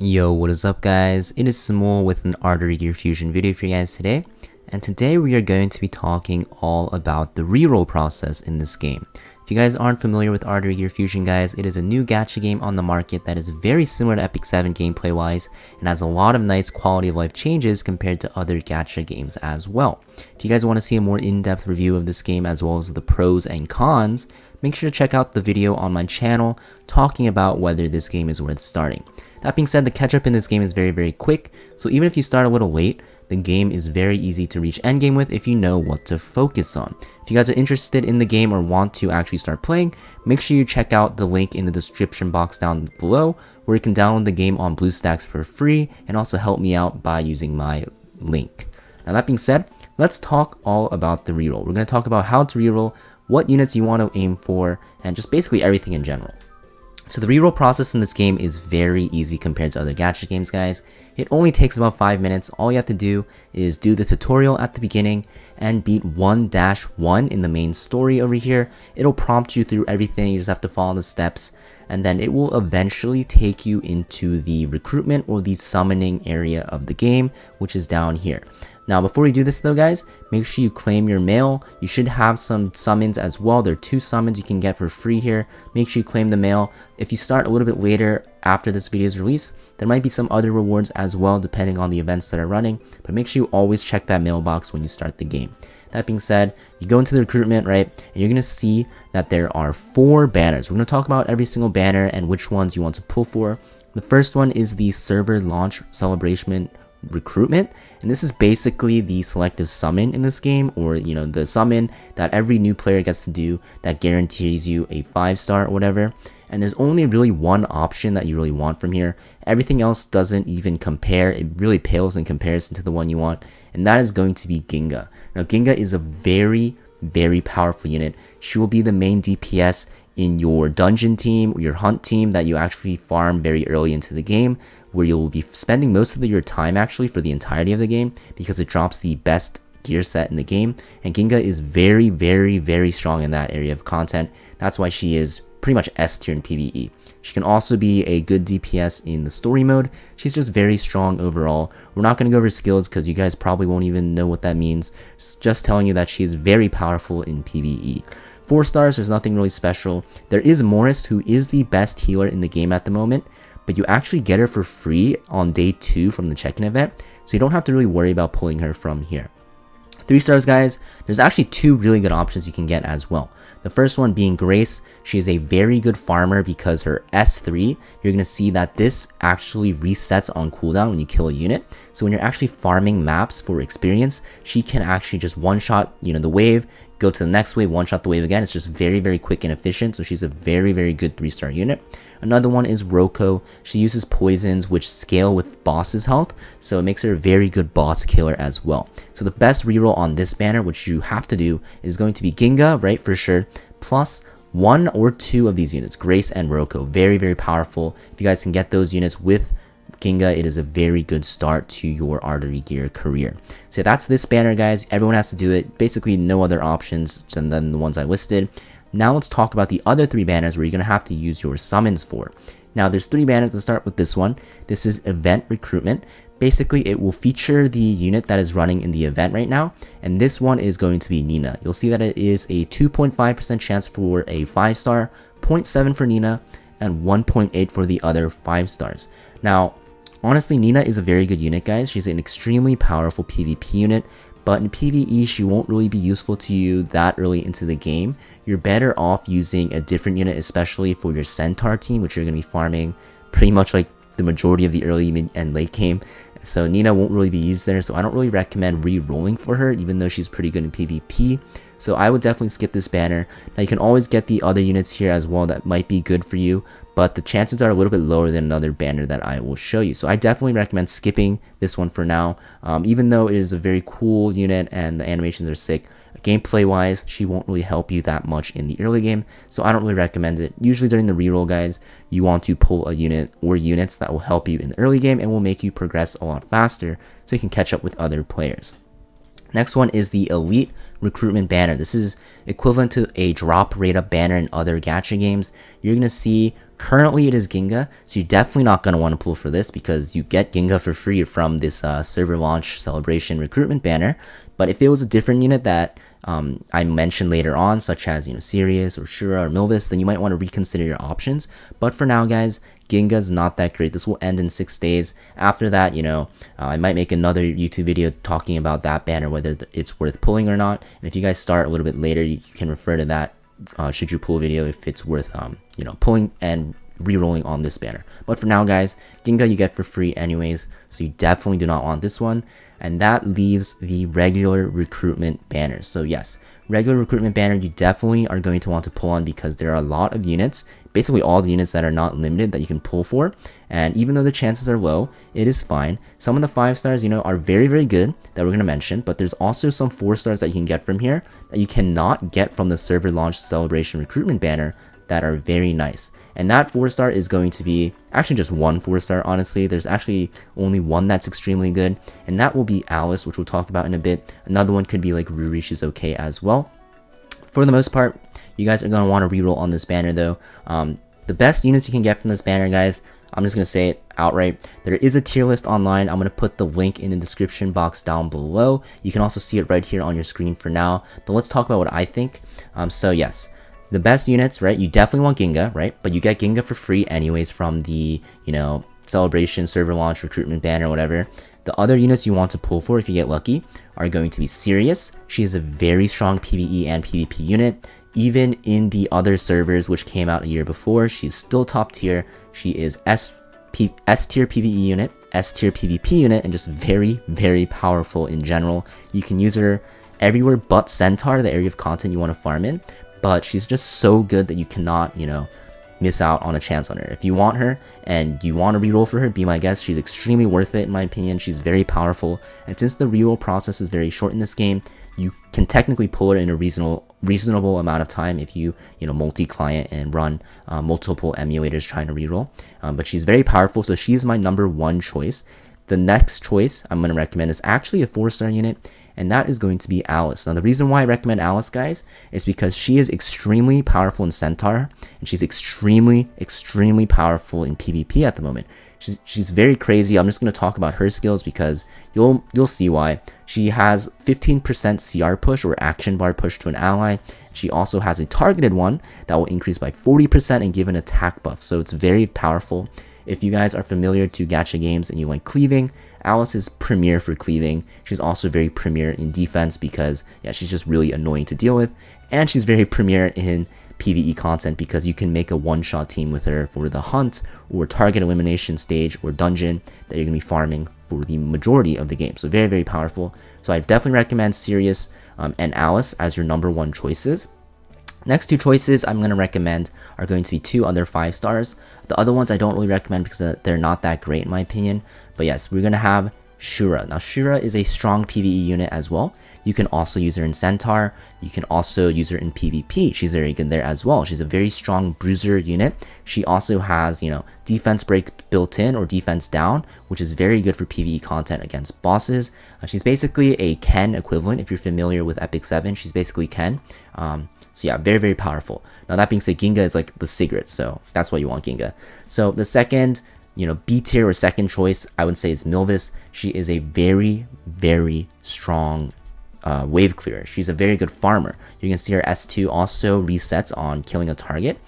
Yo, what is up guys? It is Samool with an Artery Gear Fusion video for you guys today. And today we are going to be talking all about the reroll process in this game. If you guys aren't familiar with Artery Gear Fusion guys, it is a new gacha game on the market that is very similar to Epic 7 gameplay wise and has a lot of nice quality of life changes compared to other gacha games as well. If you guys want to see a more in-depth review of this game as well as the pros and cons, make sure to check out the video on my channel talking about whether this game is worth starting. That being said, the catch up in this game is very quick, so even if you start a little late, the game is very easy to reach endgame with if you know what to focus on. If you guys are interested in the game or want to actually start playing, make sure you check out the link in the description box down below where you can download the game on BlueStacks for free and also help me out by using my link. Now that being said, let's talk all about the reroll. We're going to talk about how to reroll, what units you want to aim for, and just basically everything in general. So the reroll process in this game is very easy compared to other gacha games guys. It only takes about 5 minutes. All you have to do is do the tutorial at the beginning and beat 1-1 in the main story over here. It'll prompt you through everything, you just have to follow the steps, and then it will eventually take you into the recruitment or the summoning area of the game, which is down here. Now before we do this though guys, make sure you claim your mail. You should have some summons as well. There are 2 summons you can get for free here. Make sure you claim the mail. If you start a little bit later after this video's release, there might be some other rewards as well depending on the events that are running, but make sure you always check that mailbox when you start the game. That being said, you go into the recruitment, right, and you're going to see that there are 4 banners. We're going to talk about every single banner and which ones you want to pull for. The first one is the server launch celebration recruitment, and this is basically the selective summon in this game, or the summon that every new player gets to do that guarantees you a 5-star or whatever. And there's only really one option that you really want from here. Everything else doesn't even compare. It really pales in comparison to the one you want, and that is going to be Ginga. Now Ginga is a very powerful unit. She will be the main DPS in your dungeon team or your hunt team that you actually farm very early into the game, where you'll be spending most of your time actually for the entirety of the game, because it drops the best gear set in the game, and Ginga is very strong in that area of content. That's why she is pretty much S tier in PvE. She can also be a good DPS in the story mode. She's just very strong overall. We're not going to go over skills because you guys probably won't even know what that means. Just telling you that she is very powerful in PvE. 4 stars, there's nothing really special. There is Morris, who is the best healer in the game at the moment, but you actually get her for free on day 2 from the check-in event, so you don't have to really worry about pulling her from here. 3 stars guys, there's actually 2 really good options you can get as well. The first one being Grace. She is a very good farmer because her S3, you're going to see that this actually resets on cooldown when you kill a unit. So when you're actually farming maps for experience, she can actually just one-shot the wave, go to the next wave, one-shot the wave again. It's just very quick and efficient, so she's a very good 3-star unit. Another one is Roko. She uses poisons which scale with boss's health, so it makes her a very good boss killer as well. So the best reroll on this banner, which you have to do, is going to be Ginga, right, for sure, plus 1 or 2 of these units, Grace and Roko. Very powerful. If you guys can get those units with Ginga, it is a very good start to your Artery Gear career. So that's this banner guys. Everyone has to do it. Basically no other options than the ones I listed. Now let's talk about the other 3 banners where you're going to have to use your summons for. Now there's 3 banners. Let's start with this one. This is Event Recruitment. Basically it will feature the unit that is running in the event right now, and this one is going to be Nina. You'll see that it is a 2.5% chance for a 5-star, 0.7 for Nina, and 1.8 for the other 5 stars. Now honestly, Nina is a very good unit guys. She's an extremely powerful PvP unit, but in PvE she won't really be useful to you that early into the game. You're better off using a different unit, especially for your Centaur team, which you're going to be farming pretty much like the majority of the early, mid, and late game. So Nina won't really be used there, so I don't really recommend re-rolling for her, even though she's pretty good in PvP. So I would definitely skip this banner. Now you can always get the other units here as well that might be good for you, but the chances are a little bit lower than another banner that I will show you. So I definitely recommend skipping this one for now. Even though it is a very cool unit and the animations are sick, gameplay wise she won't really help you that much in the early game, so I don't really recommend it. Usually during the reroll guys, you want to pull a unit or units that will help you in the early game and will make you progress a lot faster so you can catch up with other players. Next one is the Elite Recruitment Banner. This is equivalent to a drop rate up banner in other gacha games. You're going to see currently it is Ginga, so you're definitely not going to want to pull for this because you get Ginga for free from this server launch celebration recruitment banner. But if it was a different unit that I mentioned later on, such as Sirius or Shyura or Milvus, then you might want to reconsider your options. But for now, guys, Ginga's not that great. This will end in 6 days. After that, I might make another YouTube video talking about that banner, whether it's worth pulling or not. And if you guys start a little bit later, you can refer to that should you pull video if it's worth pulling and re-rolling on this banner. But for now, guys, Ginga you get for free anyways, so you definitely do not want this one. And that leaves the regular recruitment banner. So yes, regular recruitment banner you definitely are going to want to pull on because there are a lot of units, basically all the units that are not limited that you can pull for. And even though the chances are low, it is fine. Some of the 5 stars are very, very good that we're going to mention, but there's also some 4 stars that you can get from here that you cannot get from the server launch celebration recruitment banner that are very nice. And that 4-star is going to be actually just one 4-star, honestly. There's actually only one that's extremely good, and that will be Alice, which we'll talk about in a bit. Another one could be like Ruri, she's okay as well. For the most part, you guys are going to want to reroll on this banner though. The best units you can get from this banner, guys, I'm just going to say it outright. There is a tier list online. I'm going to put the link in the description box down below. You can also see it right here on your screen for now. But let's talk about what I think. So yes, the best units, right? You definitely want Ginga, right? But you get Ginga for free anyways from the, celebration, server launch, recruitment banner, whatever. The other units you want to pull for if you get lucky are going to be Sirius. She is a very strong PvE and PvP unit. Even in the other servers which came out a year before, she's still top tier. She is S tier PvE unit, S tier PvP unit, and just very, very powerful in general. You can use her everywhere but Centaur, the area of content you want to farm in. But she's just so good that you cannot, miss out on a chance on her. If you want her and you want to reroll for her, be my guest. She's extremely worth it in my opinion. She's very powerful, and since the reroll process is very short in this game, you can technically pull her in a reasonable amount of time if you multi-client and run multiple emulators trying to reroll. But she's very powerful, so she is my number 1 choice. The next choice I'm going to recommend is actually a 4-star unit, and that is going to be Alice. Now, the reason why I recommend Alice, guys, is because she is extremely powerful in Centaur, and she's extremely, extremely powerful in PvP at the moment. She's very crazy. I'm just going to talk about her skills because you'll see why. She has 15% CR push or action bar push to an ally. She also has a targeted one that will increase by 40% and give an attack buff, so it's very powerful. If you guys are familiar to gacha games and you like cleaving, Alice is premier for cleaving. She's also very premier in defense because, yeah, she's just really annoying to deal with. And she's very premier in PvE content because you can make a one-shot team with her for the hunt or target elimination stage or dungeon that you're going to be farming for the majority of the game. So very, very powerful. So I definitely recommend Sirius and Alice as your number 1 choices. Next 2 choices I'm going to recommend are going to be 2 other 5 stars. The other ones I don't really recommend because they're not that great in my opinion. But yes, we're going to have Shyura. Now, Shyura is a strong PvE unit as well. You can also use her in Centaur. You can also use her in PvP. She's very good there as well. She's a very strong bruiser unit. She also has, defense break built in or defense down, which is very good for PvE content against bosses. She's basically a Ken equivalent. If you're familiar with Epic 7, she's basically Ken. So yeah, very, very powerful. Now that being said, Ginga is like the cigarette, so that's why you want Ginga. So the second, B tier or second choice, I would say is Milvus. She is a very, very strong wave clearer. She's a very good farmer. You can see her S2 also resets on killing a target.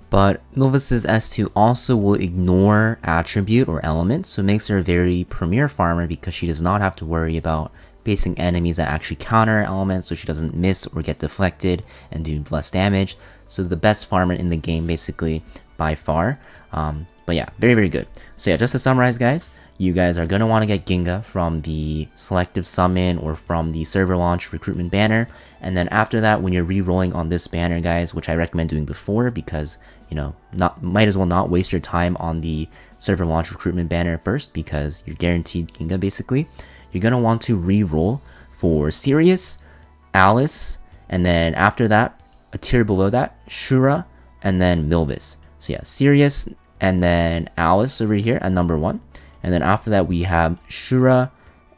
But Milvus's S2 also will ignore attribute or element, so it makes her a very premier farmer because she does not have to worry about facing enemies that actually counter elements, so she doesn't miss or get deflected and do less damage. So the best farmer in the game basically by far. But yeah, very, very good. So yeah, just to summarize, guys, you guys are going to want to get Ginga from the selective summon or from the server launch recruitment banner. And then after that, when you're re-rolling on this banner, guys, which I recommend doing before because, might as well not waste your time on the server launch recruitment banner first because you're guaranteed Ginga basically. You're going to want to re-roll for Sirius, Alice, and then after that, a tier below that, Shyura, and then Milvus. So yeah, Sirius, and then Alice over here at number 1. And then after that, we have Shyura,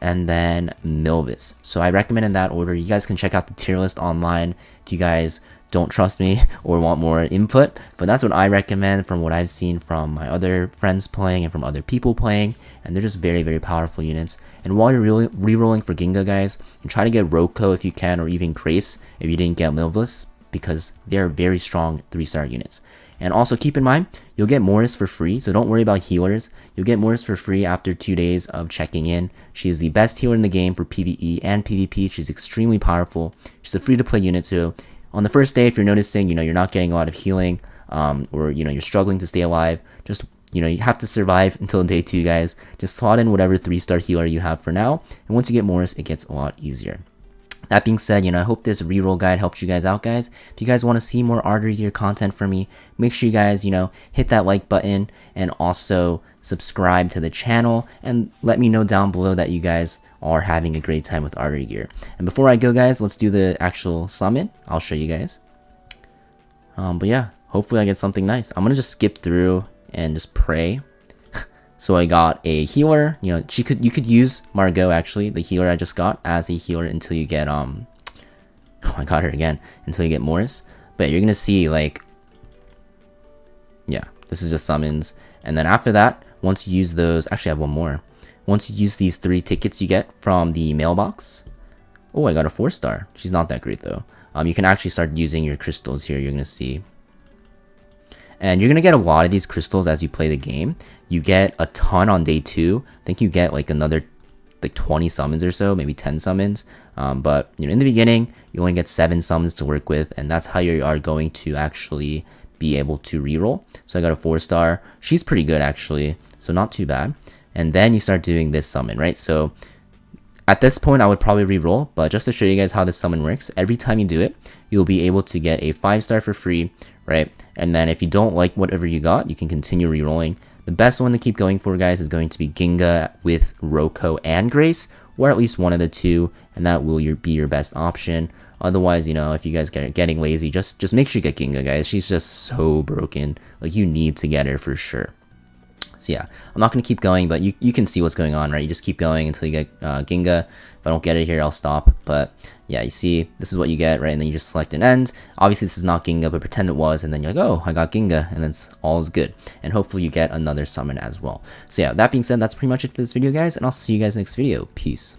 and then Milvus. So I recommend in that order. You guys can check out the tier list online if you guys don't trust me or want more input, but that's what I recommend from what I've seen from my other friends playing and from other people playing, and they're just very, very powerful units. And while you're re-rolling for Ginga, guys, and try to get Roko if you can, or even Grace if you didn't get Milvus, because they're very strong 3-star units. And also keep in mind, you'll get Morris for free, so don't worry about healers. You'll get Morris for free after 2 days of checking in. She is the best healer in the game for PvE and PvP. She's extremely powerful. She's a free-to-play unit too. On the first day, if you're noticing, you're not getting a lot of healing, or, you're struggling to stay alive, just, you have to survive until day 2, guys. Just slot in whatever 3-star healer you have for now, and once you get Morris, it gets a lot easier. That being said, I hope this reroll guide helped you guys out, guys. If you guys want to see more Artery Gear content from me, make sure you guys, hit that like button and also subscribe to the channel, and let me know down below that you guys are having a great time with Artery Gear. And before I go, guys, let's do the actual summon. I'll show you guys. But yeah, hopefully I get something nice. I'm gonna just skip through and just pray. So I got a healer. You could use Margot, actually, the healer I just got, as a healer until you get oh, I got her again, until you get Morris. But you're gonna see, like, yeah, this is just summons. And then after that, once you use those, actually I have one more. Once you use these 3 tickets you get from the mailbox. Oh, I got a 4-star. She's not that great though. You can actually start using your crystals here, you're gonna see. And you're gonna get a lot of these crystals as you play the game. You get a ton on day 2. I think you get like another 20 summons or so, maybe 10 summons. But in the beginning, you only get 7 summons to work with, and that's how you are going to actually be able to reroll. So I got a 4-star. She's pretty good actually, so not too bad. And then you start doing this summon, right? So at this point, I would probably reroll, but just to show you guys how this summon works, every time you do it, you'll be able to get a 5-star for free, right? And then if you don't like whatever you got, you can continue rerolling. The best one to keep going for, guys, is going to be Ginga with Roko and Grace, or at least one of the 2, and that will be your best option. Otherwise, if you guys are getting lazy, just make sure you get Ginga, guys. She's just so broken. Like, you need to get her for sure. So yeah, I'm not going to keep going, but you can see what's going on, right? You just keep going until you get Ginga. If I don't get it here, I'll stop. But yeah, you see, this is what you get, right? And then you just select an end. Obviously, this is not Ginga, but pretend it was. And then you're like, oh, I got Ginga. And then all is good. And hopefully you get another summon as well. So yeah, that being said, that's pretty much it for this video, guys. And I'll see you guys next video. Peace.